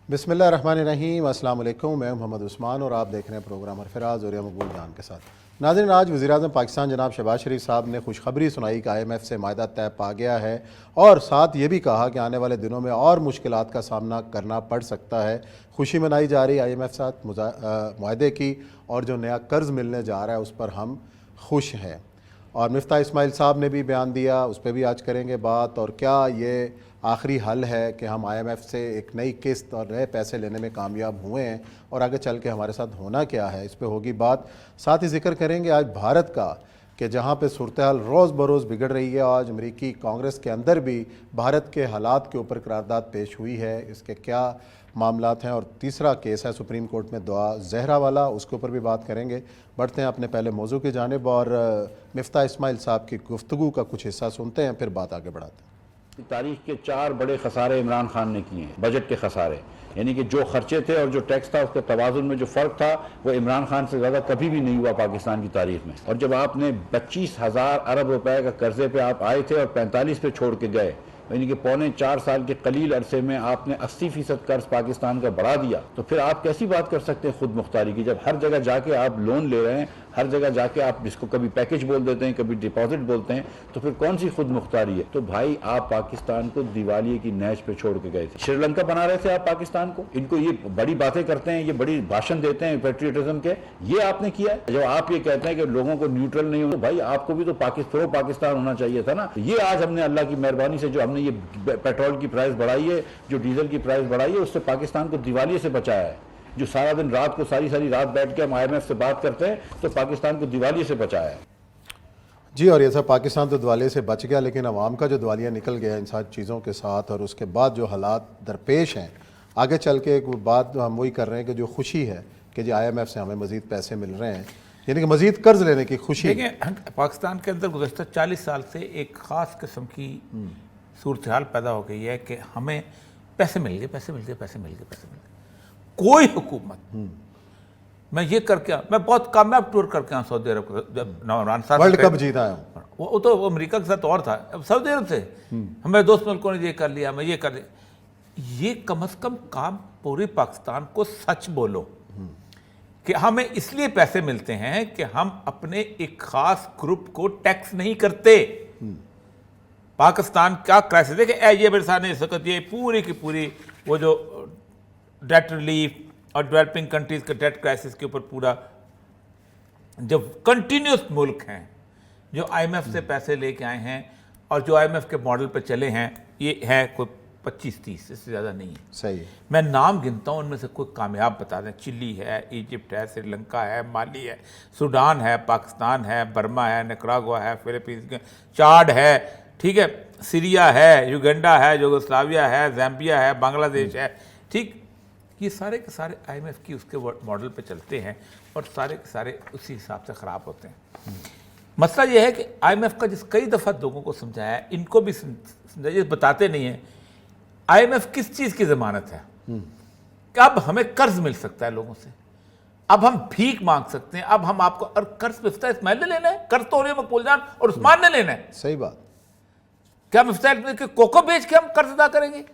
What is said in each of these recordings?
बिस्मिल्लाहिर्रहमानिर्रहीम। अस्सलाम वालेकुम। मैं मोहम्मद उस्मान और आप देख रहे हैं प्रोग्राम अरफराज और मकबूल जान के साथ। नाज़रीन, आज वज़ीर-ए-आज़म पाकिस्तान जनाब शहबाज शरीफ साहब ने खुशखबरी सुनाई कि IMF से मायदा तय पा गया है और साथ ये भी कहा कि आने वाले दिनों में और मुश्किलात का सामना करना पड़ सकता है। खुशी मनाई जा रही IMF साथ मुआहदे की और जो नया कर्ज़ मिलने जा रहा है उस पर हम खुश हैं। और मिफ्ता इस्माइल साहब ने भी बयान दिया, उस पर भी आज करेंगे बात। और क्या ये आखिरी हल है कि हम IMF से एक नई किस्त और नए पैसे लेने में कामयाब हुए हैं और आगे चल के हमारे साथ होना क्या है, इस पे होगी बात। साथ ही जिक्र करेंगे आज भारत का कि जहाँ पे सूरत हाल रोज़ बरोज़ बिगड़ रही है। आज अमेरिकी कांग्रेस के अंदर भी भारत के हालात के ऊपर करारदाद पेश हुई है, इसके क्या मामलात हैं। और तीसरा केस है सुप्रीम कोर्ट में दुआ जहरा वाला, उसके ऊपर भी बात करेंगे। बढ़ते हैं अपने पहले मौजू की जानिब और मिफ्ता इस्माइल साहब की गुफ्तगू का कुछ हिस्सा सुनते हैं, फिर बात आगे बढ़ाते हैं। तारीख के 4 बड़े खसारे इमरान खान ने किए हैं। बजट के खसारे यानी कि जो खर्चे थे और जो टैक्स था उसके तवाजुन में जो फ़र्क था वो इमरान खान से ज़्यादा कभी भी नहीं हुआ पाकिस्तान की तारीख में। और जब आपने 25,000 अरब रुपए का कर्जे पे आप आए थे और 45 पे छोड़ के गए, यानी कि पौने 4 साल के कलील अरसे में आपने 80% कर्ज पाकिस्तान का बढ़ा दिया, तो फिर आप कैसी बात कर सकते हैं खुद मुख्तारी की, जब हर जगह जाके आप लोन ले रहे हैं, हर जगह जाके आप जिसको कभी पैकेज बोल देते हैं, कभी डिपॉजिट बोलते हैं, तो फिर कौन सी खुद मुख्तारी है। तो भाई आप पाकिस्तान को दिवालिये की नहज पे छोड़ के गए थे, श्रीलंका बना रहे थे आप पाकिस्तान को। इनको ये बड़ी बातें करते हैं, ये बड़ी भाषण देते हैं पेट्रियटिज्म के, ये आपने किया है। जब आप ये कहते हैं कि लोगों को न्यूट्रल नहीं हो, तो भाई आपको भी तो प्रो पाकिस्तान होना चाहिए था ना। ये आज हमने अल्लाह की मेहरबानी से जो हमने ये पेट्रोल की प्राइस बढ़ाई है, जो डीजल की प्राइस बढ़ाई है, उससे पाकिस्तान को दिवालिये से बचाया है। जो सारा दिन रात को सारी रात बैठ के हम IMF से बात करते हैं, तो पाकिस्तान को दिवालिये से बचाया है जी। और ये सब पाकिस्तान तो दिवालिये से बच गया, लेकिन अवाम का जो दिवालिया निकल गया इन सारी चीज़ों के साथ, और उसके बाद जो हालात दरपेश हैं आगे चल के, एक बात हम वही कर रहे हैं कि जो खुशी है कि जी IMF से हमें मज़ीद पैसे मिल रहे हैं, यानी कि मज़ीद कर्ज लेने की खुशी। देखिए, पाकिस्तान के अंदर गुज़श्ता 40 साल से एक ख़ास किस्म की सूरत हाल पैदा हो गई है कि हमें पैसे मिल गए, पैसे मिल गए, पैसे मिल गए, पैसे मिल गए। कोई हुकूमत, मैं ये करके मैं बहुत कामयाब टूर करके आया सऊदी अरब का, जब इमरान साहब वर्ल्ड कप जीता है वो तो अमेरिका के साथ और था, अब सऊदी अरब से हमारे दोस्त मुल्कों ने ये कर लिया, मैं ये कर लिया। ये कम अज़ कम काम पूरे पाकिस्तान को सच बोलो कि हमें इसलिए पैसे मिलते हैं कि हम अपने एक ख़ास ग्रुप को टैक्स नहीं करते। पाकिस्तान का क्राइसिस देखिए, ये मेरे सामने इस वक्त ये पूरी की पूरी वो जो डेट रिलीफ और डेवलपिंग कंट्रीज के डेट क्राइसिस के ऊपर पूरा जो कंटिन्यूस मुल्क हैं जो IMF से पैसे लेके आए हैं और जो IMF के मॉडल पे चले हैं, ये है कोई 25-30, इससे ज़्यादा नहीं है। सही। मैं नाम गिनता हूँ, उनमें से कोई कामयाब बता दें। चिली है, इजिप्ट है, श्रीलंका है, माली है, सूडान है, पाकिस्तान है, बर्मा है, निकरागुआ है, फिलीपींस, चाड है, ठीक है, सीरिया है, युगांडा है, यूगोस्लाविया है, ज़ाम्बिया है, बांग्लादेश है, ठीक। ये सारे के सारे IMF की उसके मॉडल पे चलते हैं और सारे के सारे उसी हिसाब से ख़राब होते हैं। मसला ये है कि IMF का जिस कई दफ़ा लोगों को समझाया है, इनको भी समझाइए, बताते नहीं हैं IMF किस चीज़ की ज़मानत है कि अब हमें कर्ज मिल सकता है लोगों से, अब हम भीख मांग सकते हैं, अब हम आपको, और कर्ज मिफ्ता इस्माइल ने लेना है, कर्ज तो मकबूल जान और उस्मान ने लेना है। सही बात। क्या मिफ्ता के कोको बेच के हम कर्ज अदा करेंगे?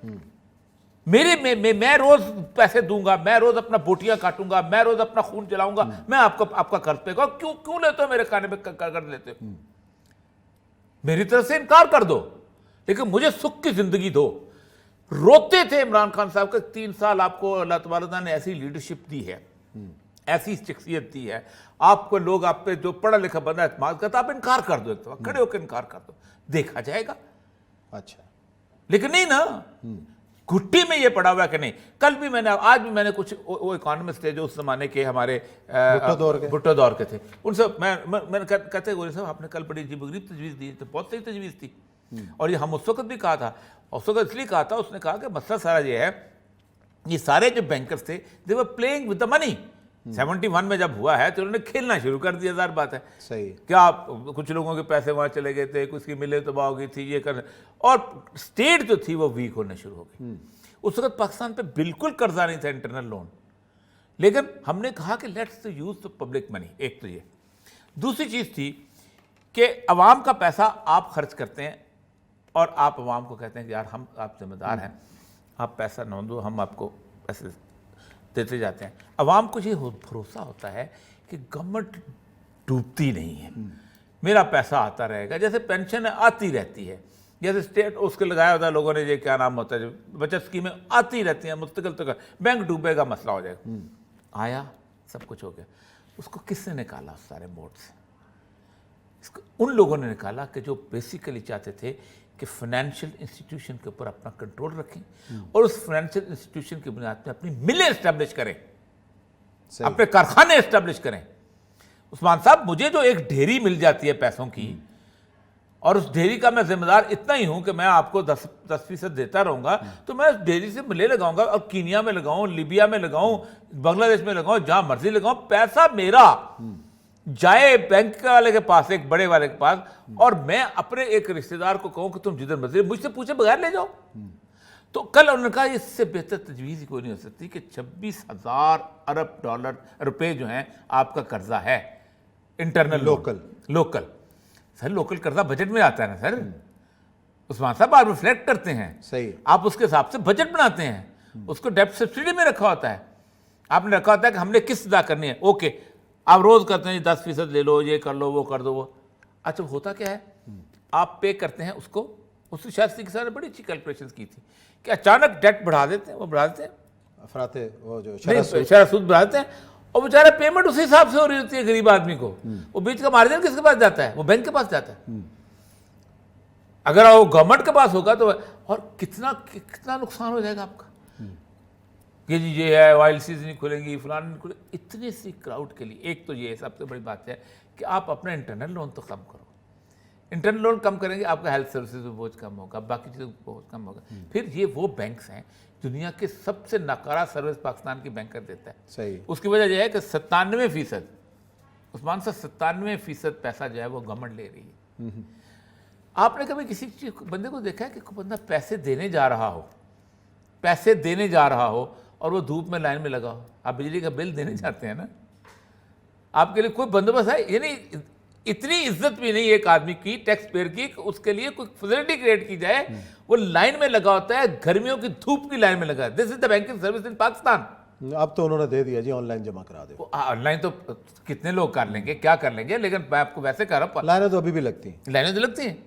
मैं रोज पैसे दूंगा, मैं रोज अपना बोटियां काटूंगा, मैं रोज अपना खून जलाऊंगा, मैं आपका कर्ज पे क्यों लेते हो, मेरे खाने में कर्ज लेते हो? मेरी तरफ से इनकार कर दो, लेकिन मुझे सुख की जिंदगी दो। रोते थे इमरान खान साहब का 3 साल आपको अल्लाह तबारक ने ऐसी लीडरशिप दी है, ऐसी शख्सियत दी है, आपको लोग आप पे जो पढ़ा लिखा बंदा एतमाद करता, आप इनकार कर दो, एक दफा खड़े होकर इनकार कर दो, देखा जाएगा। अच्छा, लेकिन नहीं ना, घुट्टी में ये पड़ा हुआ है कि नहीं। कल भी मैंने, आज भी मैंने कुछ वो इकोनॉमिस्ट थे जो उस जमाने के हमारे भुट्टो दौर के थे, उनसे मैंने कहते गोरे साहब आपने कल बड़ी अजीब-ओ-गरीब तजवीज़ दी, तो बहुत सही तजवीज़ थी। और ये हम उस वक्त भी कहा था, उस वक्त इसलिए कहा था, उसने कहा कि मसला सारा ये है, ये सारे जो बैंकर्स थे they were playing with the money. 71 में जब हुआ है तो उन्होंने खेलना शुरू कर दिया, ज़ाहिर बात है। सही। क्या कुछ लोगों के पैसे वहाँ चले गए थे, कुछ की मिले तबाह हो गई थी, ये कर, और स्टेट जो थी वो वीक होने शुरू हो गई। उस वक्त पाकिस्तान पे बिल्कुल कर्जा नहीं था, इंटरनल लोन, लेकिन हमने कहा कि let's use the public money. एक तो ये, दूसरी चीज़ थी कि अवाम का पैसा आप खर्च करते हैं और आप अवाम को कहते हैं कि यार हम आप जिम्मेदार हैं, आप पैसा न दो, हम आपको पैसे देते जाते हैं। अवाम को ये भरोसा होता है कि गवर्नमेंट डूबती नहीं है, मेरा पैसा आता रहेगा। जैसे पेंशन आती रहती है, जैसे स्टेट उसके लगाया होता है लोगों ने, ये क्या नाम होता है, बचत स्कीमें आती रहती हैं मुस्तकिल तक, बैंक डूबेगा मसला हो जाएगा। आया, सब कुछ हो गया। उसको किसने निकाला उस सारे मोड से? इसको उन लोगों ने निकाला कि जो बेसिकली चाहते थे कि फाइनेंशियल इंस्टीट्यूशन के ऊपर अपना कंट्रोल रखें और उस फाइनेंशियल इंस्टीट्यूशन की बुनियाद पर अपनी मिलें एस्टैब्लिश करें, अपने कारखाने एस्टैब्लिश करें। उस्मान साहब, मुझे जो एक ढेरी मिल जाती है पैसों की, और उस ढेरी का मैं जिम्मेदार इतना ही हूं कि मैं आपको 10% देता रहूंगा, तो मैं उस ढेरी से मिले लगाऊंगा, और कीनिया में लगाऊं, लीबिया में लगाऊं, बांग्लादेश में लगाऊं, जहां मर्जी लगाऊं, पैसा मेरा जाए बैंक वाले के पास, एक बड़े वाले के पास, और मैं अपने एक रिश्तेदार को कहूं कि तुम जिधर मर्जी मुझसे पूछे बगैर ले जाओ। तो कल उन्होंने कहा इससे बेहतर तजवीज़ ही कोई नहीं हो सकती कि 26,000 अरब रुपए जो हैं आपका कर्जा है इंटरनल लोकल। सर, लोकल कर्जा बजट में आता है ना सर, उस्मान साहब आप रिफ्लेक्ट करते हैं, सही, आप उसके हिसाब से बजट बनाते हैं, उसको डेप्ट सब्सिडी में रखा होता है, आपने रखा होता है कि हमने किस्त अदा करनी है। ओके, आप रोज करते हैं 10% ले लो, ये कर लो, वो कर दो, वो। अच्छा, होता क्या है, आप पे करते हैं उसको, उससे शास्त्री के साथ बड़ी अच्छी कैलकुलेशन की थी कि अचानक डेट बढ़ा देते हैं, वो बढ़ा देते हैं, अफराते वो जो शरह सूद बढ़ा देते हैं, और बेचारा पेमेंट उसी हिसाब से हो रही होती है गरीब आदमी को। वो बीच का मार्जिन किसके पास जाता है? वो बैंक के पास जाता है। अगर वो गवर्नमेंट के पास होगा तो, और कितना नुकसान हो जाएगा आपका कि जी ये है, ऑयल नहीं खुलेंगी, फलान नहीं खुलेगी, इतने सी क्राउड के लिए। एक तो ये सबसे बड़ी बात है कि आप अपना इंटरनल लोन तो कम करो। इंटरनल लोन कम करेंगे, आपका हेल्थ सर्विसेज में बोझ कम होगा, बाकी चीज़ों बोझ कम होगा। फिर ये वो बैंक्स हैं, दुनिया के सबसे नाकारा सर्विस पाकिस्तान की बैंक कर देता है। सही, उसकी वजह यह है कि 97%, उस्मान साहब 97% पैसा जो है वो गवर्नमेंट ले रही है। आपने कभी किसी बंदे को देखा है कि कोई बंदा पैसे देने जा रहा हो और वो धूप में लाइन में लगा हो? आप बिजली का बिल देने जाते हैं ना, आपके लिए कोई बंदोबस्त है? यानी इतनी इज्जत भी नहीं एक आदमी की, टैक्स पेयर की, उसके लिए कोई फैसिलिटी क्रिएट की जाए। वो लाइन में लगा होता है, गर्मियों की धूप की लाइन में लगा है। This is the banking service in Pakistan. अब तो उन्होंने दे दिया जी, ऑनलाइन जमा करा दो। ऑनलाइन तो कितने लोग कर लेंगे, क्या कर लेंगे, लेकिन मैं आपको वैसे कह रहा हूँ, लाइनें तो अभी भी लगती हैं, लाइनें तो लगती हैं।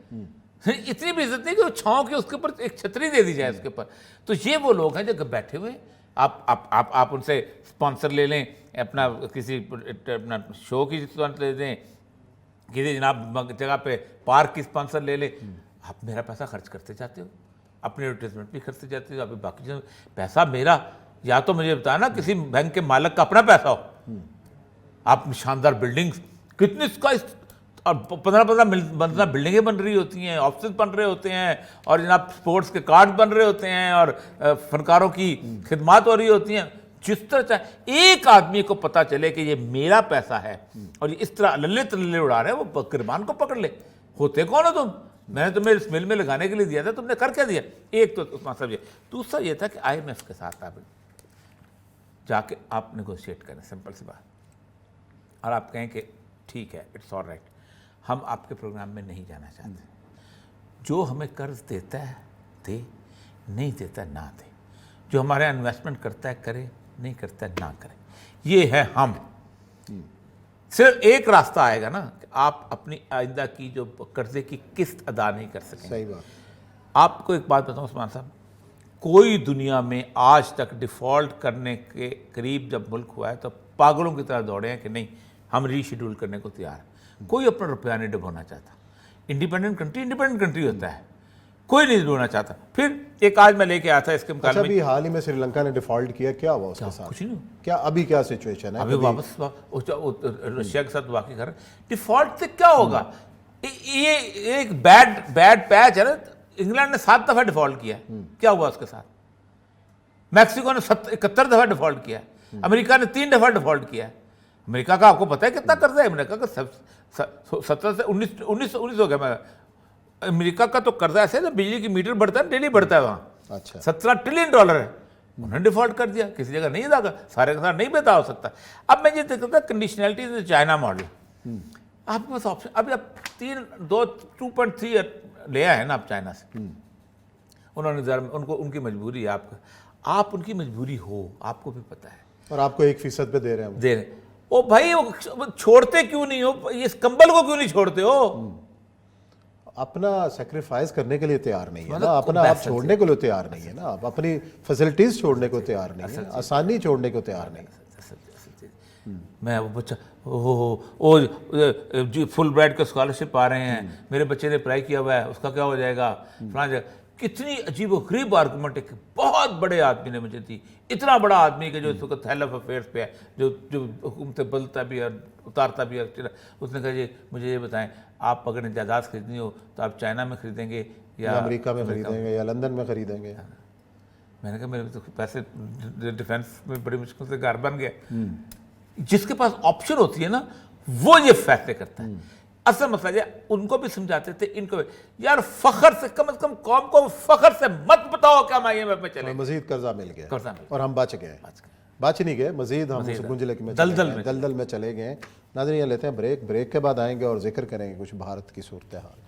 इतनी भी इज्जत नहीं कि वो छाँव के उसके ऊपर एक छतरी दे दी जाए उसके ऊपर। तो ये वो लोग हैं जो बैठे हुए, आप उनसे स्पॉन्सर ले लें, अपना किसी अपना शो की स्पॉन्सर ले दें, किसी जनाब जगह पे पार्क की स्पॉन्सर ले ले, आप मेरा पैसा खर्च करते जाते हो, अपने एडवर्टाइजमेंट भी करते जाते हो, आप बाकी चीज़ों पैसा मेरा। या तो मुझे बताया ना किसी बैंक के मालिक का अपना पैसा हो, आप शानदार बिल्डिंग्स कितनी इसका 15-15 बिल्डिंगें बन रही होती हैं, ऑफिस बन रहे होते हैं, और जनाब स्पोर्ट्स के कार्ड बन रहे होते हैं, और फनकारों की खिदमात हो रही होती हैं। जिस तरह चाहे एक आदमी को पता चले कि ये मेरा पैसा है और ये इस तरह लल्ले तल्ले उड़ा रहे हैं, वो गिरबान को पकड़ ले। होते कौन हो तुम? मैंने तुम्हें इस मिल में लगाने के लिए दिया था, तुमने कर क्या दिया? एक तो उस्मान साहब ये। दूसरा ये था कि IMF के साथ आप जाके आप नेगोशिएट करें, सिंपल सी बात, और आप कहें कि ठीक है, इट्स ऑल राइट, हम आपके प्रोग्राम में नहीं जाना चाहते, जो हमें कर्ज देता है दे, नहीं देता ना दे, जो हमारे इन्वेस्टमेंट करता है करे, नहीं करता है ना करे। ये है हम। सिर्फ एक रास्ता आएगा ना कि आप अपनी आइंदा की जो कर्जे की किस्त अदा नहीं कर सकेंगे। सही बात। आपको एक बात बताऊं उस्मान साहब, कोई दुनिया में आज तक डिफ़ॉल्ट करने के करीब जब मुल्क हुआ है तो पागलों की तरह दौड़े हैं कि नहीं हम रीशेड्यूल करने को तैयार हैं। कोई अपना रुपया नहीं डुबोना चाहता। इंडिपेंडेंट कंट्री होता है, कोई नहीं डुबोना चाहता। फिर एक आज मैं लेके आया था इसके मुकाबले में, अभी हाल ही में श्रीलंका ने डिफॉल्ट किया, क्या हुआ उसके साथ? कुछ नहीं, क्या अभी क्या सिचुएशन है? अभी वापस रशिया के साथ वाकई कर। डिफॉल्ट से क्या होगा? ये एक बैड पैच है ना। इंग्लैंड ने 7 दफा डिफॉल्ट किया, क्या हुआ उसके साथ? मैक्सिको ने 71 दफा डिफॉल्ट किया, अमेरिका ने 3 दफा डिफॉल्ट किया। अमेरिका का आपको पता है कितना कर्जा है? अमेरिका का 17 से 19 हो गया। मैं अमेरिका का तो कर्जा ऐसे ना, बिजली की मीटर बढ़ता है, डेली बढ़ता है वहाँ। अच्छा, $17 ट्रिलियन है। उन्होंने डिफॉल्ट कर दिया, किसी जगह नहीं अदा कर, सारे का सारा नहीं बता हो सकता। अब मैं ये देखता कंडीशनैलिटी इज चाइना मॉडल। आपके पास ऑप्शन, अभी आप 2.3 ले आए हैं ना आप चाइना से, उन्होंने उनको उनकी मजबूरी है। आप उनकी मजबूरी हो, आपको भी पता है, और आपको 1% पे दे रहे हैं वो। दे रहे। ओ भाई वो छोड़ते क्यों नहीं हो, इस कंबल को क्यों नहीं छोड़ते हो? अपना सेक्रीफाइस करने के लिए तैयार नहीं है मतलब ना, अपना आप best छोड़ने के लिए तैयार नहीं है ना, आप अपनी फैसिलिटीज छोड़ने को तैयार नहीं है, आसानी छोड़ने को तैयार नहीं है। मैं वो बच्चा ओ जो फुल ब्राइट का स्कॉलरशिप आ रहे हैं, मेरे बच्चे ने अप्लाई किया हुआ है, उसका क्या हो जाएगा, फलां जगह। कितनी अजीब व गरीब आर्गूमेंट एक बहुत बड़े आदमी ने मुझे दी, इतना बड़ा आदमी कि जो इस वक्त हेड ऑफ अफेयर्स पे है, जो हुकूमतें बदलता भी है, उतारता भी है। उसने कहा जी मुझे ये बताएं, आप अगर जायदाद खरीदनी हो तो आप चाइना में खरीदेंगे या अमेरिका में खरीदेंगे या लंदन में खरीदेंगे। मैंने कहा मेरे तो पैसे डिफेंस में बड़ी मुश्किल से घर बन गया। जिसके पास ऑप्शन होती है ना, वो ये फैसले करता है। असल मसला ये उनको भी समझाते थे, इनको भी। यार फखर से कम कौम को फखर से मत बताओ कि हम IMF में चले, मजीद कर्जा मिल गया कर्जा मिल और हम बच गए, बच नहीं गए, मजीद हम उस गुंजलक में दलदल में चले गए। नाज़रीन लेते हैं ब्रेक के बाद आएंगे और जिक्र करेंगे कुछ भारत की सूरत हाल।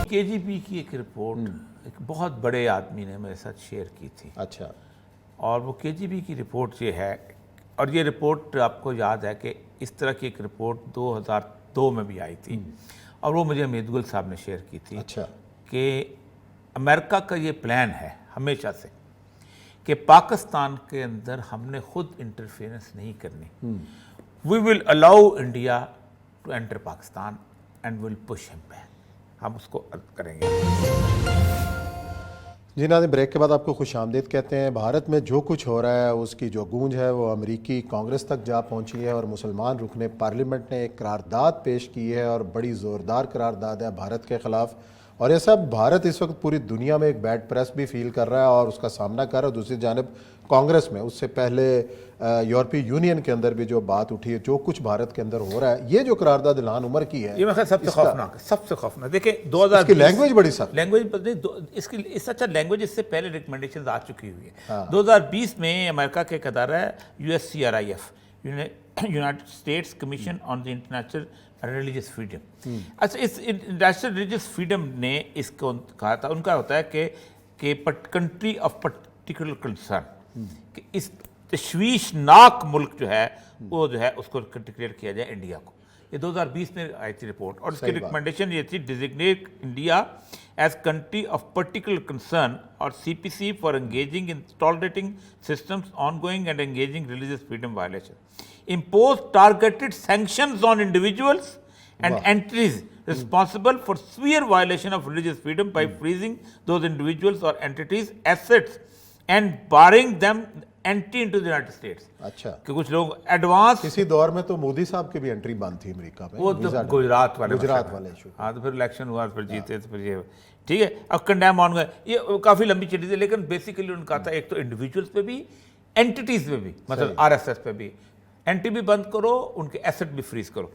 KGB की एक रिपोर्ट एक बहुत बड़े आदमी ने मेरे साथ शेयर की थी। अच्छा, और वो KGB की रिपोर्ट ये है, और ये रिपोर्ट आपको याद है कि इस तरह की एक रिपोर्ट 2002 में भी आई थी, और वो मुझे अमीदगुल साहब ने शेयर की थी। अच्छा, कि अमेरिका का ये प्लान है हमेशा से कि पाकिस्तान के अंदर हमने खुद इंटरफेरेंस नहीं करनी। We will allow India to enter Pakistan and will push him back, हम उसको करेंगे। जी नाज़रीन, ब्रेक के बाद आपको खुश आमदीद कहते हैं। भारत में जो कुछ हो रहा है उसकी जो गूंज है वो अमरीकी कांग्रेस तक जा पहुंची है, और मुसलमान रुकने पार्लियामेंट ने एक करारदाद पेश की है, और बड़ी ज़ोरदार करारदाद है भारत के ख़िलाफ़। और ये सब भारत इस वक्त पूरी दुनिया में एक बैड प्रेस भी फील कर रहा है और उसका सामना कर रहा है। दूसरी जानब कांग्रेस में, उससे पहले यूरोपीय यूनियन के अंदर भी जो बात उठी है, जो कुछ भारत के अंदर हो रहा है, ये जो करारदाद इल्हान उमर की है, ये मैं सबसे खौफनाक, सबसे खौफनाक। देखिए 2000 की लैंग्वेज बड़ी सख्त, लैंग्वेज इसकी इस अच्छा लैंग्वेज इससे पहले रिकमेंडेशन आ चुकी हुई है। 2020 में अमेरिका के एक अदारा है USCRIF, United states commission on the international religious freedom. अच्छा, इस इंटरनेशनल रिलीजियस फ्रीडम ने इसको कहा था, उनका होता है कि कंट्री ऑफ पर्टिकुलर कंसर्न, कि इस तशवीशनाक मुल्क जो है वो जो है उसको डिक्लेयर किया जाए इंडिया को। ये 2020 में आई थी रिपोर्ट, और उसकी रिकमेंडेशन ये थी, designate India as country of particular concern और CPC for engaging in tolerating systems ongoing and engaging religious freedom violation, impose targeted sanctions on individuals and entities responsible for severe violation of religious freedom by freezing those individuals or entities assets and barring them entry into the United States। अच्छा, कि कुछ लोग advance, किसी दौर में तो मोदी साहब की भी एंट्री बंद थी अमेरिका में, वो तो गुजरात वाले इशू। हाँ, तो फिर इलेक्शन हुआ, फिर जीते, तो फिर ये ठीक है, अब कंडेम ऑन गए। ये काफ़ी लंबी चिट्ठी थी, लेकिन बेसिकली उन्होंने कहा था एक तो इंडिविजुअल्स पे भी, एंटिटीज़ पे भी, मतलब RSS पे भी एंटी भी बंद करो, उनके एसेट भी फ्रीज करो।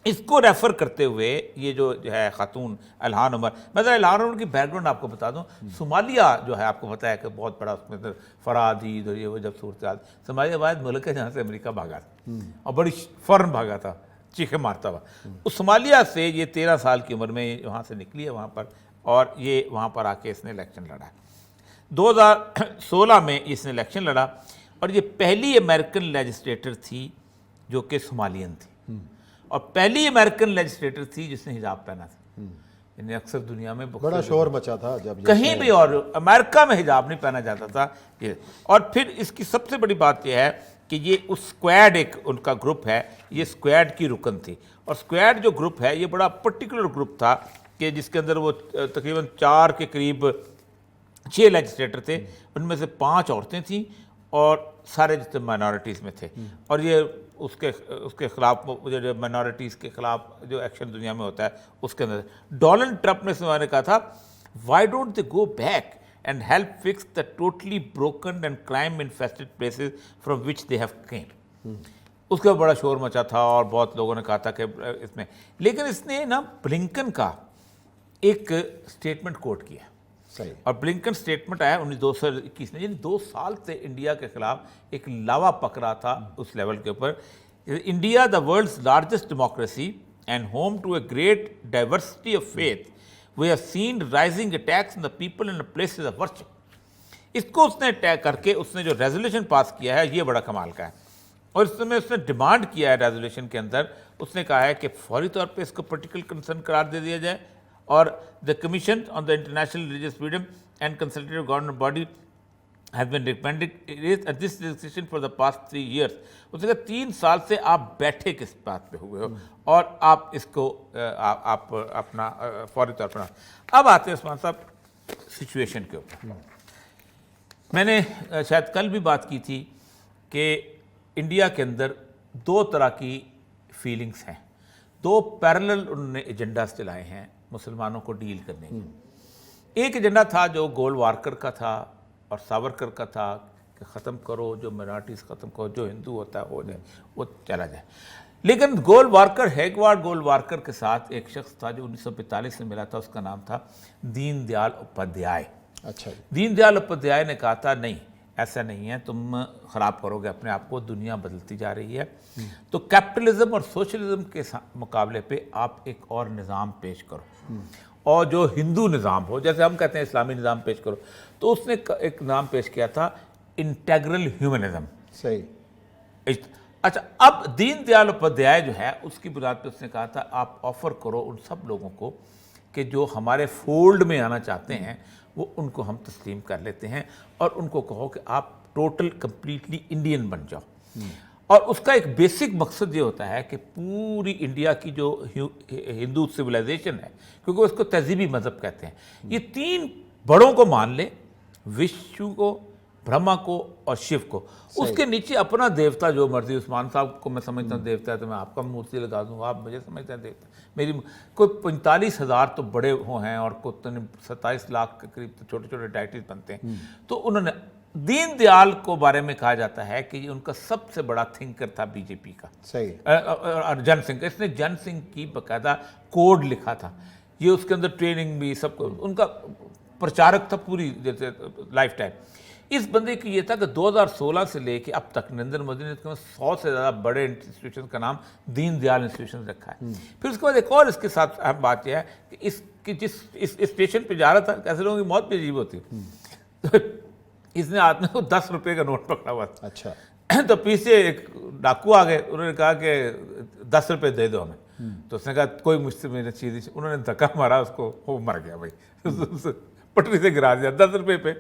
इसको रेफर करते हुए ये जो है खातून इल्हान उमर, मतलब इल्हान उमर की बैकग्राउंड आपको बता दूं, सोमालिया जो है आपको पता है कि बहुत बड़ा उसमें तो फरादीद और ये वो जब सूरत, सोमालिया वाहिद मुल्क है जहाँ से अमेरिका भागा था और बड़ी फ़ौरन भागा था चीखे मारता हुआ। उस सोमालिया से ये 13 साल की उम्र में वहाँ से निकली है वहाँ पर, और ये वहाँ पर आके इसने इलेक्शन लड़ा है। 2016 में इसने इलेक्शन लड़ा, और ये पहली अमेरिकन लेजिस्लेटर थी जो कि सोमालियन थी, और पहली अमेरिकन लेजिस्लेटर थी जिसने हिजाब पहना था। यानी अक्सर दुनिया में बड़ा शोर मचा था जब कहीं भी, और अमेरिका में हिजाब नहीं पहना जाता था ये। और फिर इसकी सबसे बड़ी बात यह है कि ये उस स्क्वाड, एक उनका ग्रुप है, ये स्क्वाड की रुकन थी, और स्क्वाड जो ग्रुप है ये बड़ा पर्टिकुलर ग्रुप था कि जिसके अंदर वो तकरीबन 4 के करीब 6 लेजिस्लेटर थे, उनमें से 5 औरतें थीं और सारे जितने माइनॉरिटीज़ में थे। और ये उसके खिलाफ जो माइनॉरिटीज़ के खिलाफ जो एक्शन दुनिया में होता है उसके अंदर डोनाल्ड ट्रंप ने सुनाने कहा था, why don't they go back and help fix the totally broken and crime infested places from which they have came. उसका बड़ा शोर मचा था और बहुत लोगों ने कहा था कि इसमें, लेकिन इसने ना ब्लिंकन का एक स्टेटमेंट कोट किया, सही, और ब्लिंकन स्टेटमेंट आया 2021 में, यानी 2 साल से इंडिया के खिलाफ एक लावा पकड़ा था उस लेवल के ऊपर। India the world's largest democracy and home to a great diversity of faith, we have seen rising attacks on the people in places of worship. इसको उसने तय करके उसने जो रेजोल्यूशन पास किया है ये बड़ा कमाल का है। और इस समय उसने डिमांड किया है रेजोल्यूशन के अंदर, उसने कहा है कि फौरी तौर पे इसको पोलिटिकल कंसर्न करार दे दिया जाए और the commission on the international religious freedom and consultative government body has been recommended this decision for the past 3 years। उसने कहा 3 साल से आप बैठे किस बात पे हुए हो और आप इसको आप अपना फौरी तौर पर। अब आते हैं उस्मान साहब सिचुएशन के ऊपर। मैंने शायद कल भी बात की थी कि इंडिया के अंदर 2 तरह की फीलिंग्स हैं, 2 पैरेलल उन्होंने एजेंडास चलाए हैं मुसलमानों को डील करने के। एक एजेंडा था जो गोलवारकर का था और सावरकर का था कि ख़त्म करो, जो मिनॉरिटीज़ ख़त्म करो, जो हिंदू होता है हो जाए, वो चला जाए। लेकिन गोलवारकर, हेगवार्ड गोलवारकर के साथ एक शख्स था जो 1945 में मिला था, उसका नाम था दीनदयाल उपाध्याय। अच्छा, दीनदयाल उपाध्याय ने कहा था नहीं ऐसा नहीं है, तुम ख़राब करोगे अपने आप को, दुनिया बदलती जा रही है, तो कैपिटलिज्म और सोशलिज्म के मुकाबले पे आप एक और निज़ाम पेश करो और जो हिंदू निज़ाम हो, जैसे हम कहते हैं इस्लामी निज़ाम पेश करो। तो उसने एक नाम पेश किया था इंटेग्रल ह्यूमनिज्म। सही। अच्छा, अब दीनदयाल उपाध्याय जो है उसकी बुनियाद पे उसने कहा था आप ऑफ़र करो उन सब लोगों को कि जो हमारे फोल्ड में आना चाहते हैं वो उनको हम तस्लीम कर लेते हैं और उनको कहो कि आप टोटल कंप्लीटली इंडियन बन जाओ। और उसका एक बेसिक मकसद ये होता है कि पूरी इंडिया की जो हिंदू सिविलाइजेशन है, क्योंकि उसको तहजीबी मज़हब कहते हैं, ये 3 बड़ों को मान ले, विष्णु को, ब्रह्मा को और शिव को, उसके नीचे अपना देवता जो मर्जी। उस्मान साहब को मैं समझता हूँ देवता है तो मैं आपका मूर्ति लगा दूँ, आप मुझे समझते हैं देवता, मेरी कोई 45,000 तो बड़े हो हैं और कोई 27 लाख के करीब तो छोटे छोटे डाइटिस बनते हैं। तो उन्होंने दीनदयाल को बारे में कहा जाता है कि ये उनका सबसे बड़ा थिंकर था बीजेपी का। सही। और जन सिंह, इसने जन सिंह की बाकायदा कोड लिखा था, ये उसके अंदर ट्रेनिंग भी सब, उनका प्रचारक था पूरी जैसे लाइफ टाइम। इस बंदे की ये था कि 2016 से लेके अब तक नरेंद्र मोदी ने 100 से ज़्यादा बड़े इंस्टीट्यूशन का नाम दीनदयाल इंस्टीट्यूशन रखा है। फिर उसके बाद एक और इसके साथ अहम बात यह है कि इसकी इस स्टेशन पे जा रहा था, कैसे लोगों की मौत भी अजीब होती है। तो इसने हाथ में 10 रुपये का नोट पकड़ा हुआ था। अच्छा। तो पीछे एक डाकू आ गए, उन्होंने कहा कि 10 रुपये दे दो हमें। तो उसने कहा कोई मुझसे मेरी चीज़, उन्होंने धक्का मारा उसको, वो मर गया भाई, पटरी से गिरा दिया 10 रुपये पे।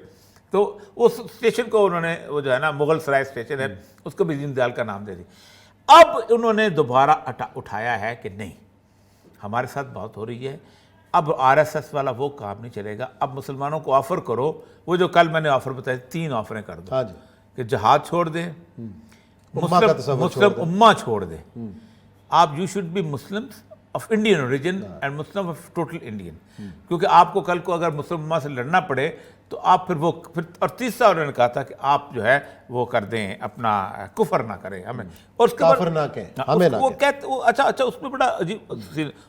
तो उस स्टेशन को उन्होंने, वो जो है ना मुगल सराय स्टेशन है, उसको भी दीनदयाल का नाम दे दी। अब उन्होंने दोबारा उठाया है कि नहीं हमारे साथ बात हो रही है, अब आरएसएस वाला वो काम नहीं चलेगा, अब मुसलमानों को ऑफ़र करो, वो जो कल मैंने ऑफ़र बताया 3 ऑफरें कर दो। हाँ जी। कि जहाद छोड़ दें, मुस्लिम उम्मा छोड़ दें, आप you should be Muslims of Indian origin and Muslim of total Indian, क्योंकि आपको कल को अगर मुस्लिम उम्मा से लड़ना पड़े तो आप फिर और तीसरा उन्होंने कहा था कि आप जो है वो कर दें, अपना कुफर ना करें हमें, और उसके बाद काफिर ना कहें, हमें ना वो कहें। कहते अच्छा उसमें बड़ा अजीब,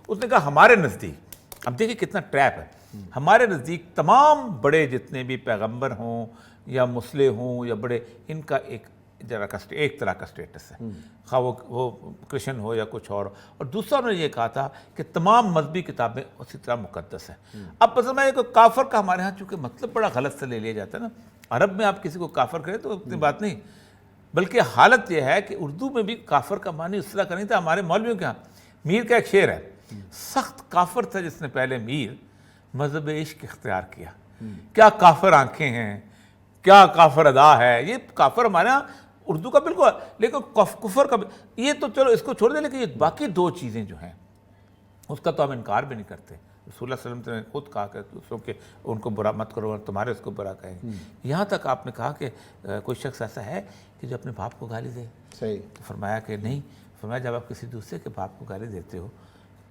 उसने कहा हमारे नज़दीक, अब देखिए कितना ट्रैप है, हमारे नज़दीक तमाम बड़े जितने भी पैगंबर हों या मुस्ले हों या बड़े, इनका एक तरह का स्टेटस है, खा वो कृष्ण हो या कुछ और दूसरा उन्होंने ये कहा था कि तमाम मजहबी किताबें उसी तरह मुकद्दस हैं। अब पसंद है कि काफर का हमारे यहाँ चूँकि मतलब बड़ा गलत से ले लिया जाता है ना, अरब में आप किसी को काफर करें तो उतनी बात नहीं, बल्कि हालत यह है कि उर्दू में भी काफर का मानी उस तरह का नहीं था। हमारे मौलवियों के यहाँ मीर का एक शेर है, सख्त काफर था जिसने पहले मीर मजहब इश्क इख्तियार किया, क्या काफर आंखें हैं, क्या काफर अदा है। ये काफर हमारे यहाँ उर्दू का बिल्कुल, लेकिन कुफर का ये तो चलो इसको छोड़ दे, लेकिन ये बाकी 2 चीज़ें जो हैं उसका तो हम इनकार भी नहीं करते। रसूलुल्लाह सल्लल्लाहु अलैहि वसल्लम ने खुद कहा कि दूसरों के उनको बुरा मत करो और तुम्हारे उसको बुरा कहेंगे। यहाँ तक आपने कहा कि कोई शख्स ऐसा है कि जो अपने बाप को गाली दे, सही। तो फरमाया कि नहीं, फरमाया जब आप किसी दूसरे के बाप को गाली देते हो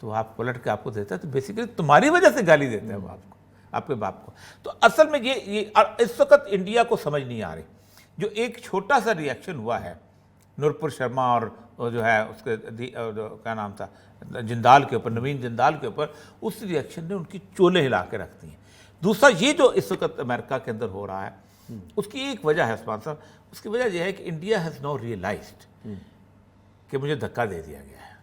तो आप पलट के आपको देता है तो बेसिकली तुम्हारी वजह से गाली देता है वो आपको, आपके बाप को। तो असल में ये इस वक्त इंडिया को समझ नहीं आ रही। जो एक छोटा सा रिएक्शन हुआ है नूरपुर शर्मा और जो है उसके क्या नाम था जिंदाल के ऊपर, नवीन जिंदाल के ऊपर, उस रिएक्शन ने उनकी चोले हिला के रख दी हैं। दूसरा ये जो इस वक्त अमेरिका के अंदर हो रहा है उसकी एक वजह है उस्मान साहब, उसकी वजह यह है कि इंडिया हैज़ नो रियलाइज्ड कि मुझे धक्का दे दिया गया है।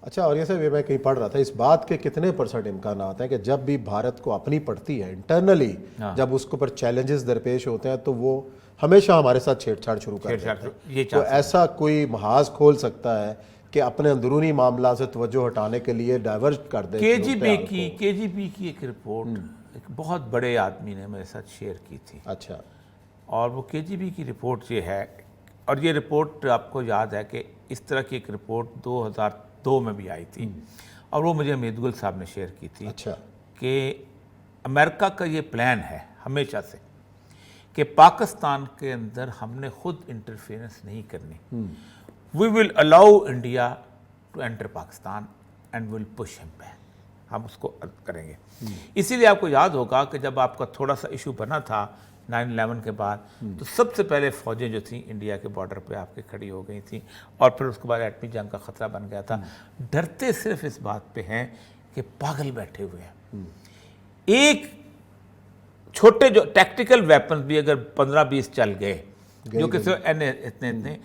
अच्छा, और ये सब ये मैं कहीं पढ़ रहा था, इस बात के कितने % इम्कान हैं कि जब भी भारत को अपनी पड़ती है इंटरनली, जब उसके ऊपर चैलेंजेस दरपेश होते हैं तो वो हमेशा हमारे साथ छेड़छाड़ शुरू कर देते हैं। तो ऐसा कोई महाज खोल सकता है कि अपने अंदरूनी मामला से तवज्जो हटाने के लिए डाइवर्ट कर दे। केजीबी की एक रिपोर्ट एक बहुत बड़े आदमी ने मेरे साथ शेयर की थी। अच्छा। और वो केजीबी की रिपोर्ट ये है, और ये रिपोर्ट आपको याद है कि इस तरह की एक रिपोर्ट 2002 में भी आई थी, और वो मुझे मेदगुल साहब ने शेयर की थी। अच्छा। कि अमेरिका का ये प्लान है हमेशा से कि पाकिस्तान के अंदर हमने खुद इंटरफेरेंस नहीं करनी। We will allow India to enter Pakistan and will push him back, हम उसको करेंगे। इसीलिए आपको याद होगा कि जब आपका थोड़ा सा इशू बना था 9/11 के बाद, तो सबसे पहले फ़ौजें जो थी इंडिया के बॉर्डर पे आपके खड़ी हो गई थी, और फिर उसके बाद एटमी जंग का ख़तरा बन गया था। डरते सिर्फ इस बात पे हैं कि पागल बैठे हुए हैं। एक छोटे जो टैक्टिकल वेपन भी अगर 15-20 चल गए, जो कि सिर्फ इतने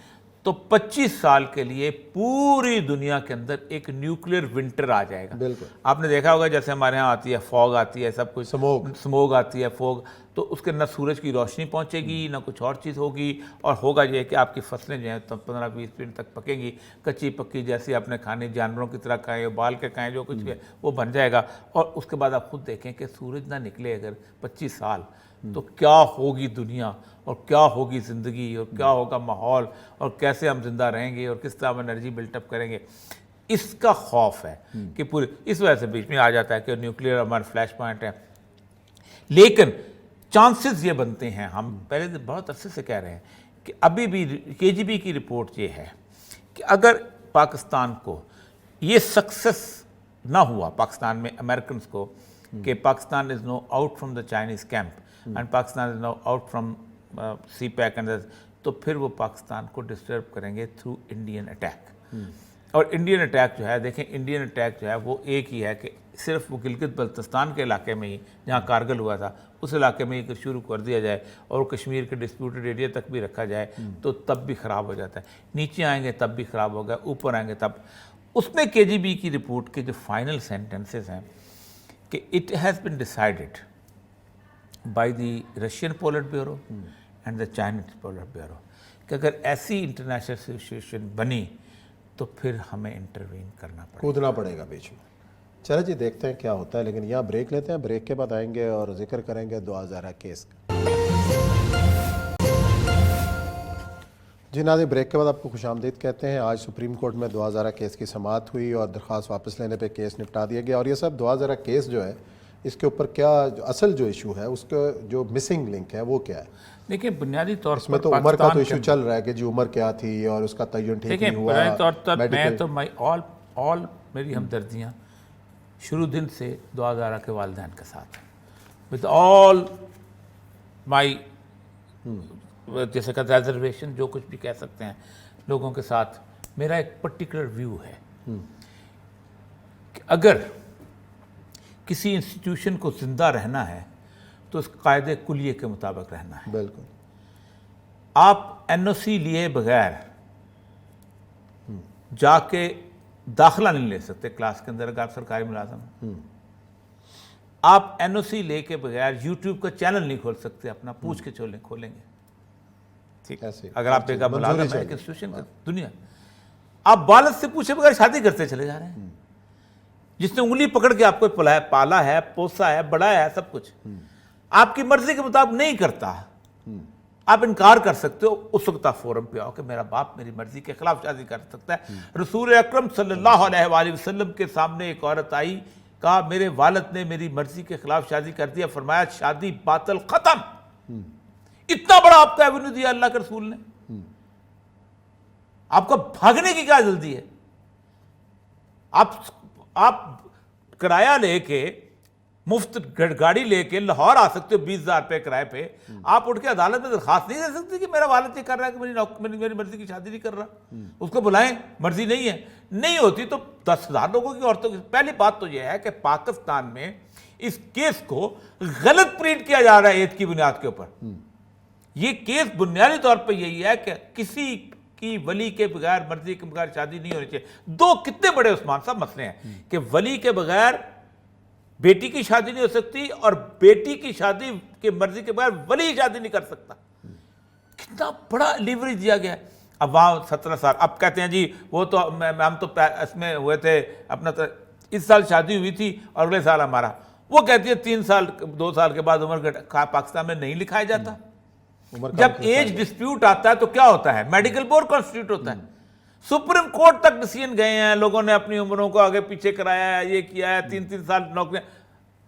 तो 25 साल के लिए पूरी दुनिया के अंदर एक न्यूक्लियर विंटर आ जाएगा। बिल्कुल। आपने देखा होगा जैसे हमारे यहाँ आती है फॉग, आती है सब कुछ, स्मोग आती है, फॉग, तो उसके न सूरज की रोशनी पहुँचेगी ना कुछ और चीज़ होगी, और होगा ये कि आपकी फसलें जो हैं तो 15-20 दिन तक पकेंगी, कच्ची पक्की जैसी आपने खानी, जानवरों की तरह खाएँ, उबाल के खाएँ, जो कुछ भी है वो बन जाएगा। और उसके बाद आप खुद देखें कि सूरज ना निकले अगर 25 साल, तो क्या होगी दुनिया, और क्या होगी ज़िंदगी, और क्या होगा माहौल, और कैसे हम जिंदा रहेंगे, और किस तरह हम एनर्जी बिल्टअप करेंगे। इसका खौफ है कि पूरे, इस वजह से बीच में आ जाता है कि न्यूक्लियर हमारा फ्लैश पॉइंट है। लेकिन चांसेस ये बनते हैं, हम पहले से बहुत अरसे से कह रहे हैं कि अभी भी केजीबी की रिपोर्ट ये है कि अगर पाकिस्तान को ये सक्सेस ना हुआ, पाकिस्तान में अमेरिकन को, कि Pakistan is no out from the Chinese camp and Pakistan is no out from CPEC and, तो फिर वो पाकिस्तान को डिस्टर्ब करेंगे थ्रू इंडियन अटैक। और इंडियन अटैक जो है, देखें इंडियन अटैक जो है वो एक ही है कि सिर्फ वो गिलगित बल्तिस्तान के इलाके में ही, जहाँ कारगिल हुआ था, उस इलाके में ही शुरू कर दिया जाए और कश्मीर के डिस्प्यूटेड एरिया तक भी रखा जाए, तो तब भी ख़राब हो जाता है। नीचे आएंगे तब भी ख़राब होगा, ऊपर आएंगे तब। उसमें केजीबी की रिपोर्ट के जो फाइनल सेंटेंसेस हैं कि it has been decided by the Russian politburo and the Chinese politburo कि अगर ऐसी इंटरनेशनल सिचुएशन बनी तो फिर हमें इंटरवीन करना पड़ेगा, कूदना पड़ेगा बीच में। चलो जी, देखते हैं क्या होता है, लेकिन यहाँ ब्रेक लेते हैं। ब्रेक के बाद आएंगे और जिक्र करेंगे दुआ ज़हरा केस का। जी नाज़रीन, ब्रेक के बाद आपको खुशामदीद कहते हैं। आज सुप्रीम कोर्ट में दुआ ज़हरा केस की समाअत हुई और दरख्वास्त वापस लेने पे केस निपटा दिया गया। और ये सब दुआ ज़हरा केस जो है, इसके ऊपर क्या असल जो इशू है, उसका जो मिसिंग लिंक है वो क्या है? देखिए, बुनियादी तौर पर तो उम्र का तो इशू चल रहा है कि जी उम्र क्या थी और उसका तयन ठीक नहीं हुआ। बुनियादी तौर पर मैं तो ऑल मेरी हमदर्दियाँ शुरू दिन से दुआ ज़हरा के वालिदैन के साथ, विद ऑल माई जैसे का रिजर्वेशन, जो कुछ भी कह सकते हैं, लोगों के साथ मेरा एक पर्टिकुलर व्यू है कि अगर किसी इंस्टीट्यूशन को जिंदा रहना है तो उस कायदे कुलिये के मुताबिक रहना है। बिल्कुल। आप NOC लिए बगैर जाके दाखिला नहीं ले सकते क्लास के अंदर, अगर आप सरकारी मुलाजम। आप NOC लेके बगैर YouTube का चैनल नहीं खोल सकते अपना, पूछ के खोलेंगे, ठीक है? अगर आप एक मुलाजम है इंस्टीट्यूशन का, दुनिया, आप वालिद से पूछे बगैर शादी करते चले जा रहे हैं, जिसने उंगली पकड़ के आपको पाला है, पोसा है, बढ़ाया है, सब कुछ आपकी मर्जी के मुताबिक नहीं करता। आप इनकार कर सकते हो, उस वक्त आप फोरम पे आओ कि मेरा बाप मेरी मर्जी के खिलाफ शादी कर सकता है। रसूल अकरम सल्लल्लाहु अलैहि वसल्लम के सामने एक औरत आई, कहा मेरे वालिद ने मेरी मर्जी के खिलाफ शादी कर दिया, फरमाया शादी बातिल, खत्म। इतना बड़ा आपका एवेन्यू दिया अल्लाह के रसूल ने, आपका भागने की क्या जल्दी है? आप किराया लेके मुफ्त गाड़ी लेके लाहौर आ सकते हो 20,000 रुपये किराए पे। आप उठ के अदालत में दरखास्त नहीं दे सकते कि मेरा वालिद ये कर रहा है कि मेरी मर्जी की शादी नहीं कर रहा, उसको बुलाएं, मर्जी नहीं है। नहीं होती तो 10,000 लोगों की औरतों की। पहली बात तो यह है कि पाकिस्तान में इस केस को गलत प्रिंट किया जा रहा है एज की बुनियाद के ऊपर। ये केस बुनियादी तौर पर यही है कि किसी कि वली के बगैर, मर्जी के बगैर शादी नहीं होनी चाहिए। दो कितने बड़े उस्मान साहब मसले हैं कि वली के बगैर बेटी की शादी नहीं हो सकती और बेटी की शादी के मर्जी के बगैर वली शादी नहीं कर सकता। कितना बड़ा लीवरेज दिया गया है। अब वहाँ 17 साल, अब कहते हैं जी वो तो हम तो इसमें हुए थे अपना, तो इस साल शादी हुई थी और अगले साल हमारा, वो कहती है 3 साल 2 साल के बाद उम्र पाकिस्तान में नहीं लिखाया जाता। जब एज डिस्प्यूट आता है तो क्या होता है, मेडिकल बोर्ड कॉन्स्टिट्यूट होता है, सुप्रीम कोर्ट तक डिसीजन गए हैं, लोगों ने अपनी उम्रों को आगे पीछे कराया है, ये किया है, 3-3 साल नौकरी,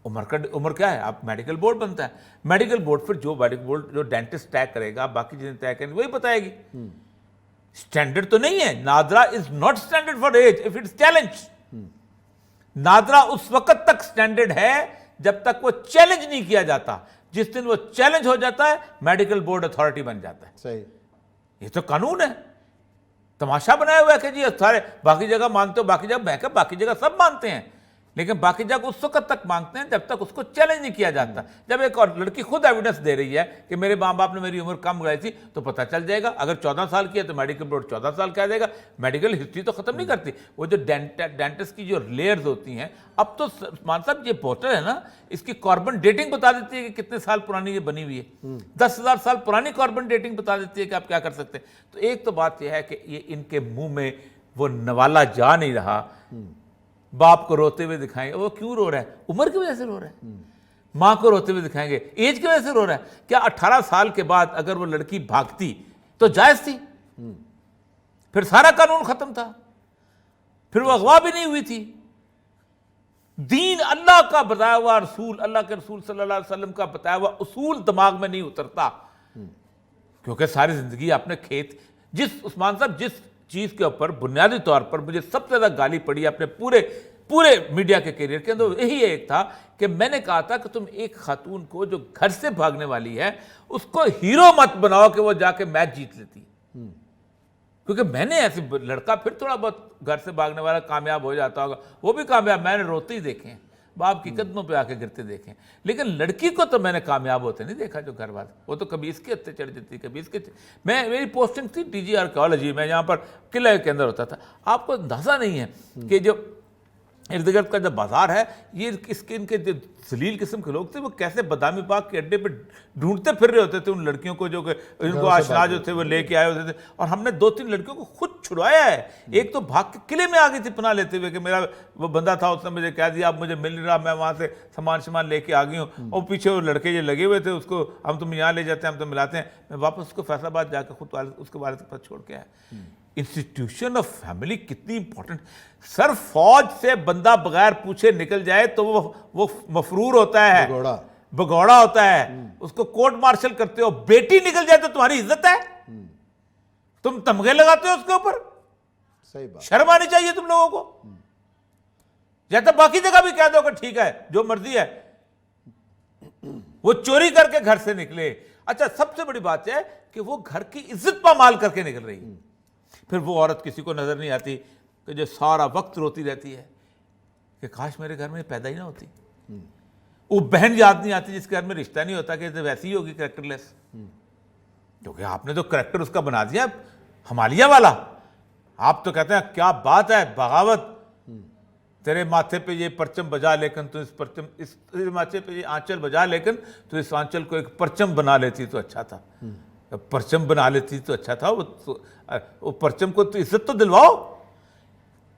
उम्र क्या है, आप मेडिकल बोर्ड बनता है, मेडिकल बोर्ड फिर जो मेडिकल बोर्ड जो डेंटिस्ट तय करेगा, बाकी चीजें तय करेंगे, वही बताएगी। स्टैंडर्ड तो नहीं है, NADRA is not standard for as if it's challenge. NADRA उस वक्त तक स्टैंडर्ड है जब तक वो चैलेंज नहीं किया जाता। जिस दिन वो चैलेंज हो जाता है मेडिकल बोर्ड अथॉरिटी बन जाता है। सही, ये तो कानून है, तमाशा बनाया हुआ है कि जी सारे बाकी जगह मानते हो, बाकी जगह मैं क्या, बाकी जगह सब मानते हैं, लेकिन बाकी जगह उस वक्त तक मांगते हैं जब तक उसको चैलेंज नहीं किया जाता। जब एक और लड़की खुद एविडेंस दे रही है कि मेरे माँ बाप ने मेरी उम्र कम कराई थी, तो पता चल जाएगा। अगर 14 साल की है तो मेडिकल बोर्ड 14 साल कह देगा। मेडिकल हिस्ट्री तो खत्म नहीं करती। वो जो डेंटिस्ट की जो लेयर्स होती हैं, अब तो मान साहब ये बोतल है ना, इसकी कार्बन डेटिंग बता देती है कि कितने साल पुरानी ये बनी हुई है। 10,000 साल पुरानी कार्बन डेटिंग बता देती है कि आप क्या कर सकते हैं। तो एक तो बात यह है कि ये इनके मुंह में वो नवाला जा नहीं रहा। बाप को रोते हुए दिखाएंगे, वो क्यों रो रहा है, उम्र की वजह से रो रहा है। माँ को रोते हुए दिखाएंगे, एज की वजह से रो रहा है। क्या 18 साल के बाद अगर वो लड़की भागती तो जायज थी, फिर सारा कानून खत्म था, फिर वो अगवा भी नहीं हुई थी। दीन अल्लाह का बताया हुआ रसूल, अल्लाह के रसूल सल्लल्लाहु अलैहि वसल्लम का बताया हुआ उसूल दिमाग में नहीं उतरता, क्योंकि सारी जिंदगी आपने खेत, जिस उस्मान साहब जिस चीज के ऊपर बुनियादी तौर पर मुझे सबसे ज्यादा गाली पड़ी अपने पूरे मीडिया के करियर के अंदर, यही एक था कि मैंने कहा था कि तुम एक खातून को जो घर से भागने वाली है उसको हीरो मत बनाओ कि वो जाके मैच जीत लेती। क्योंकि मैंने ऐसे लड़का फिर थोड़ा बहुत घर से भागने वाला कामयाब हो जाता होगा, वो भी कामयाब मैंने रोते ही देखे हैं, बाप की कदमों पे आके गिरते देखे, लेकिन लड़की को तो मैंने कामयाब होते नहीं देखा। जो घर वाले, वो तो कभी इसके हत्थे चढ़ जाती, कभी इसके। मेरी पोस्टिंग थी DG आर्कियोलॉजी में, यहाँ पर किले के अंदर होता था। आपको अंदाजा नहीं है कि जो इर्द गिर्द का जो बाजार है, ये इनके जो जलील किस्म के लोग थे, वो कैसे बादामी बाग के अड्डे पे ढूंढते फिर रहे होते थे उन लड़कियों को जो इनको आशना जो थे वो लेके आए होते थे। और हमने 2-3 लड़कियों को खुद छुड़वाया है। एक तो भाग के किले में आ गई थी पनाह लेते हुए कि मेरा वो बंदा था, उसने मुझे कह दिया अब मुझे मिल नहीं रहा, मैं वहाँ से सामान लेके आ गई हूँ। और पीछे वो लड़के ये लगे हुए थे, उसको हम तुम यहाँ ले जाते हैं, हम तो मिलाते हैं। मैं वापस उसको फैसलाबाद जाकर खुद उसके वालिद के पास छोड़ के आया। इंस्टीट्यूशन ऑफ फैमिली कितनी इंपॉर्टेंट। सर फौज से बंदा बगैर पूछे निकल जाए तो वो मफरूर होता है, भगौड़ा होता है, उसको कोर्ट मार्शल करते हो। बेटी निकल जाए तो तुम्हारी इज्जत है, तुम तमगे लगाते हो उसके ऊपर। सही बात, शर्म आनी चाहिए तुम लोगों को। या तो बाकी जगह भी कह दो कि ठीक है जो मर्जी है, वो चोरी करके घर से निकले। अच्छा, सबसे बड़ी बात है कि वो घर की इज्जत पामाल करके निकल रही है। फिर वो औरत किसी को नजर नहीं आती कि जो सारा वक्त रोती रहती है कि काश मेरे घर में पैदा ही ना होती। वो बहन याद नहीं आती जिसके घर में रिश्ता नहीं होता कि तो वैसी ही होगी कैरेक्टरलेस, क्योंकि आपने तो कैरेक्टर उसका बना दिया हमालिया वाला। आप तो कहते हैं क्या बात है, बगावत, तेरे माथे पे ये परचम बजा लेकिन तू इस परचम, इस माथे पे ये आंचल बजा लेकिन तू इस आंचल को एक परचम बना लेती तो अच्छा था। परचम बना लेती तो अच्छा था। वो परचम को तो इज्जत तो दिलवाओ।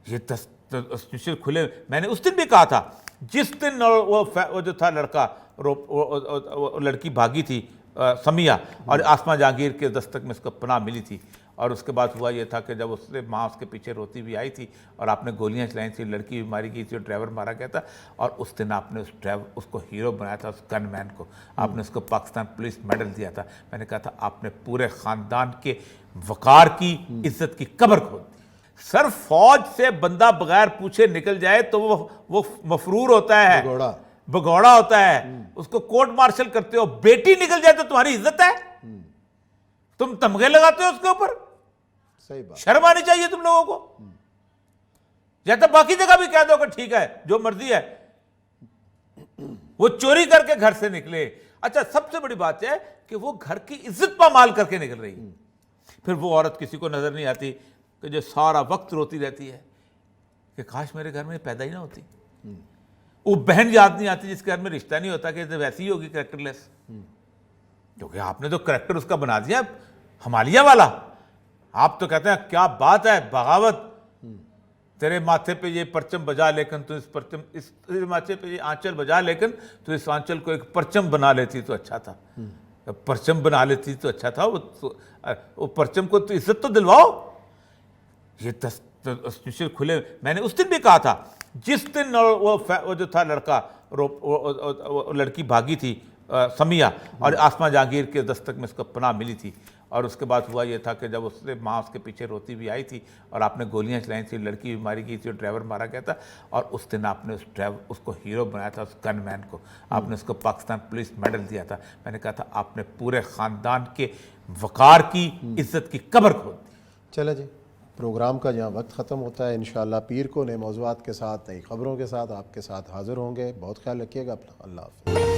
ये तस्वीर खुले, मैंने उस दिन भी कहा था, जिस दिन वो जो था लड़का, वो लड़की भागी थी समिया, और आसमा जहांगीर के दस्तक में उसको पनाह मिली थी। और उसके बाद हुआ ये था कि जब उससे माँ उसके पीछे रोती भी आई थी और आपने गोलियां चलाई थी, लड़की भी मारी गई थी और ड्राइवर मारा गया था, और उस दिन आपने उसको हीरो बनाया था, उस गनमैन को आपने उसको पाकिस्तान पुलिस मेडल दिया था। मैंने कहा था आपने पूरे ख़ानदान के वक़ार की, इज्जत की कब्र खोद दी। सर फौज से बंदा बगैर पूछे निकल जाए तो वो मफरूर होता है, भगौड़ा होता है, उसको कोर्ट मार्शल करते हो। बेटी निकल जाए तो तुम्हारी इज्जत है, तुम तमगे लगाते हो उसके ऊपर। सही बात, शर्म आनी चाहिए तुम लोगों को। या तो बाकी जगह भी कह दो कि ठीक है जो मर्जी है, वो चोरी करके घर से निकले। अच्छा, सबसे बड़ी बात है कि वो घर की इज्जत पामाल करके निकल रही है। फिर वो औरत किसी को नज़र नहीं आती कि जो सारा वक्त रोती रहती है कि काश मेरे घर में पैदा ही ना होती। वो बहन याद नहीं आती जिसके घर में रिश्ता नहीं होता कि तो वैसी ही होगी करेक्टरलेस, क्योंकि आपने तो करेक्टर उसका बना दिया हमालिया वाला। आप तो कहते हैं क्या बात है बगावत, तेरे माथे पे ये परचम बजा, लेकिन तू इस परचम, इस माथे पे ये आंचल बजा, लेकिन तू इस आंचल को एक परचम बना लेती तो अच्छा था। परचम बना लेती तो अच्छा था। वो परचम को तो इज्जत तो दिलवाओ। ये दस खुले। मैंने उस दिन भी कहा था, जिस दिन वो जो था लड़का, वो लड़की भागी थी समिया, और आसमा जहांगीर के दस्तक में उसको पनाह मिली थी। और उसके बाद हुआ ये था कि जब उससे माँ उसके पीछे रोती भी आई थी और आपने गोलियां चलाई थी, लड़की भी मारी गई थी और ड्राइवर मारा गया था, और उस दिन आपने उस ड्राइवर उसको हीरो बनाया था, उस गनमैन को आपने उसको पाकिस्तान पुलिस मेडल दिया था। मैंने कहा था आपने पूरे ख़ानदान के वक़ार की, इज़्ज़त की कब्र खोल दी। चले जी, प्रोग्राम का जहाँ वक्त ख़त्म होता है, इंशाअल्लाह पीर को नए मौज़ूआत के साथ, नई ख़बरों के साथ आपके साथ हाज़िर होंगे। बहुत ख्याल रखिएगा अपना। अल्लाह हाफ़िज़।